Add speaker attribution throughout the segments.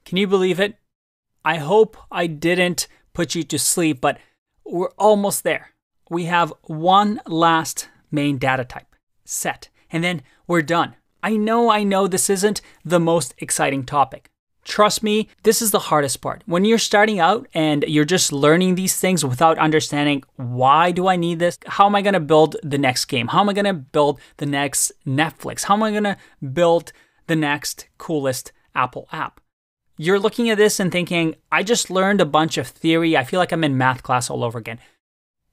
Speaker 1: Can you believe it? I hope I didn't put you to sleep, but we're almost there. We have one last main data type, set, and then we're done. I know this isn't the most exciting topic. Trust me, this is the hardest part. When you're starting out and you're just learning these things without understanding, why do I need this? How am I going to build the next game? How am I going to build the next Netflix? How am I going to build the next coolest Apple app? You're looking at this and thinking, I just learned a bunch of theory. I feel like I'm in math class all over again.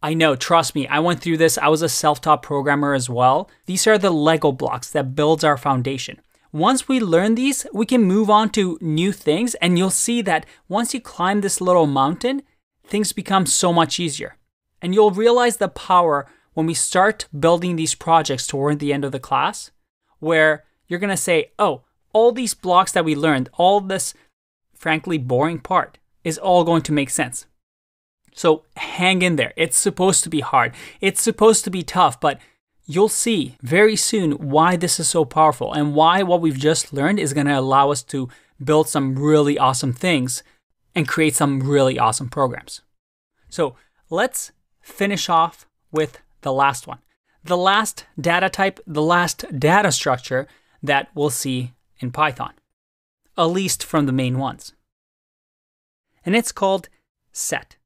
Speaker 1: I know, trust me, I went through this. I was a self-taught programmer as well. These are the Lego blocks that builds our foundation. Once we learn these, we can move on to new things, and you'll see that once you climb this little mountain, things become so much easier. And you'll realize the power when we start building these projects toward the end of the class, where you're going to say, oh, all these blocks that we learned, all this frankly boring part is all going to make sense. So hang in there. It's supposed to be hard. It's supposed to be tough, but you'll see very soon why this is so powerful and why what we've just learned is going to allow us to build some really awesome things and create some really awesome programs. So let's finish off with the last one. The last data type, the last data structure that we'll see in Python, at least from the main ones. And it's called set.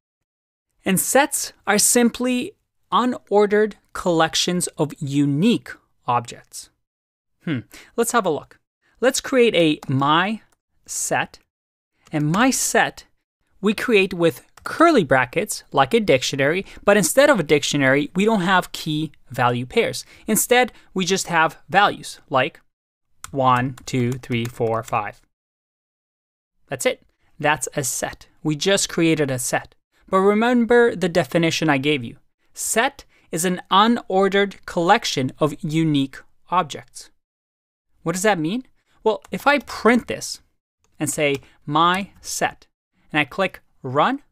Speaker 1: And sets are simply unordered collections of unique objects. Let's have a look. Let's create a my set. And my set we create with curly brackets like a dictionary, but instead of a dictionary, we don't have key value pairs. Instead, we just have values like 1, 2, 3, 4, 5. That's it. That's a set. We just created a set. But remember the definition I gave you. Set is an unordered collection of unique objects. What does that mean? Well, if I print this and say my set, and I click run,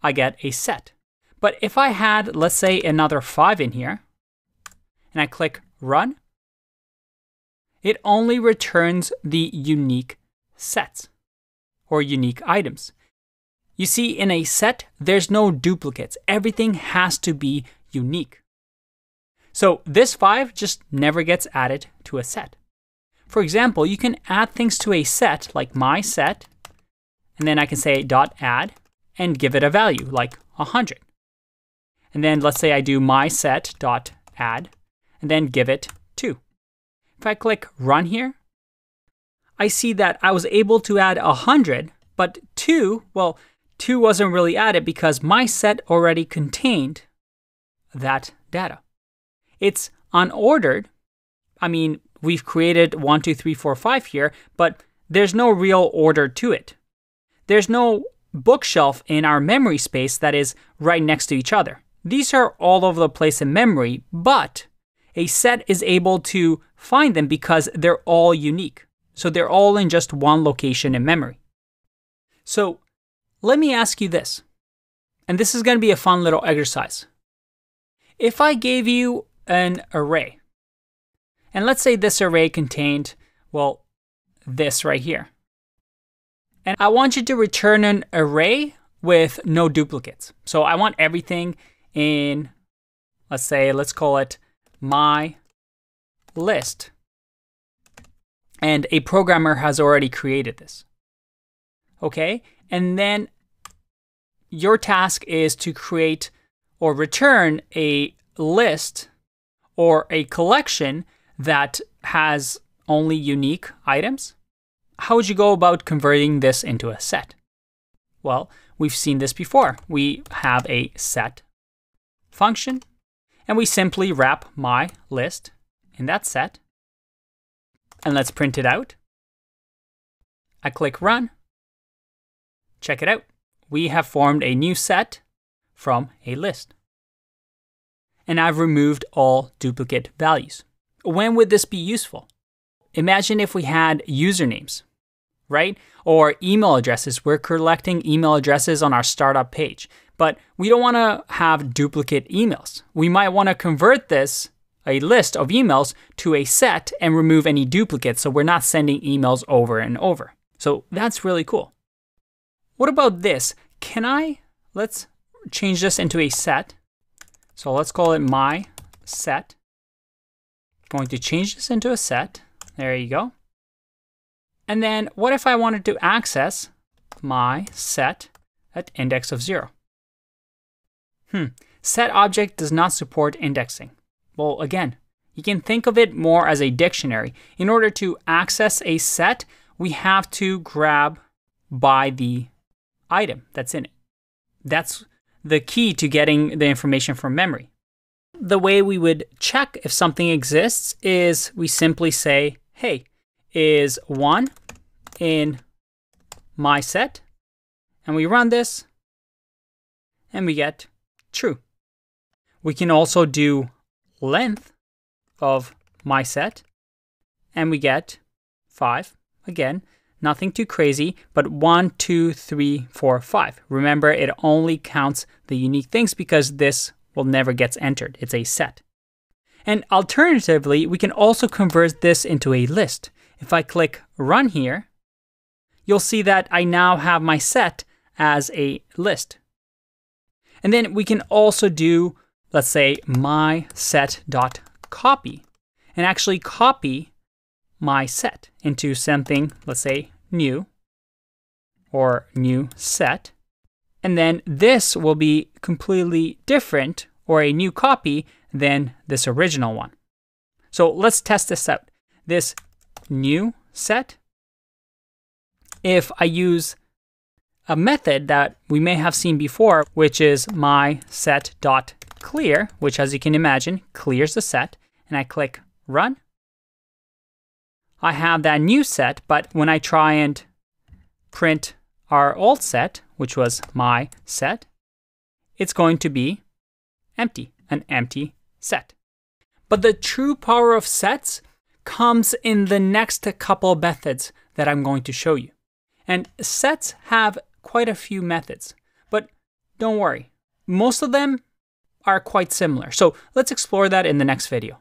Speaker 1: I get a set. But if I had, let's say, another 5 in here, and I click run, it only returns the unique sets or unique items. You see, in a set, there's no duplicates. Everything has to be unique. So this 5 just never gets added to a set. For example, you can add things to a set like my set, and then I can say .add and give it a value like 100. And then let's say I do my set.add and then give it 2. If I click run here, I see that I was able to add 100, but 2, well, 2 wasn't really added because my set already contained that data. It's unordered. I mean, we've created 1, 2, 3, 4, 5 here, but there's no real order to it. There's no bookshelf in our memory space that is right next to each other. These are all over the place in memory, but a set is able to find them because they're all unique. So they're all in just one location in memory. So let me ask you this, and this is going to be a fun little exercise. If I gave you an array, and let's say this array contained, well, this right here. And I want you to return an array with no duplicates. So I want everything in, let's call it my list. And a programmer has already created this. Okay? And then your task is to create or return a list or a collection that has only unique items. How would you go about converting this into a set? Well, we've seen this before. We have a set function, and we simply wrap my list in that set. And let's print it out. I click run. Check it out. We have formed a new set from a list. And I've removed all duplicate values. When would this be useful? Imagine if we had usernames, right? Or email addresses. We're collecting email addresses on our startup page, but we don't want to have duplicate emails. We might want to convert this, a list of emails, to a set and remove any duplicates so we're not sending emails over and over. So that's really cool. What about this? Let's change this into a set. So let's call it my set. Going to change this into a set. There you go. And then what if I wanted to access my set at index of 0? Set object does not support indexing. Well, again, you can think of it more as a dictionary. In order to access a set, we have to grab by the item that's in it. That's the key to getting the information from memory. The way we would check if something exists is we simply say, hey, is 1 in my set? And we run this, and we get true. We can also do length of my set, and we get 5. Again, nothing too crazy, but 1, 2, 3, 4, 5. Remember, it only counts the unique things because this will never get entered. It's a set. And alternatively, we can also convert this into a list. If I click run here, you'll see that I now have my set as a list. And then we can also do, let's say, my set.copy, and actually copy my set into something, let's say, new or new set. And then this will be completely different or a new copy than this original one. So let's test this out. This new set, if I use a method that we may have seen before, which is my set.clear, which as you can imagine, clears the set, and I click run, I have that new set, but when I try and print our old set, which was my set, it's going to be empty, an empty set. But the true power of sets comes in the next couple of methods that I'm going to show you. And sets have quite a few methods, but don't worry, most of them are quite similar. So let's explore that in the next video.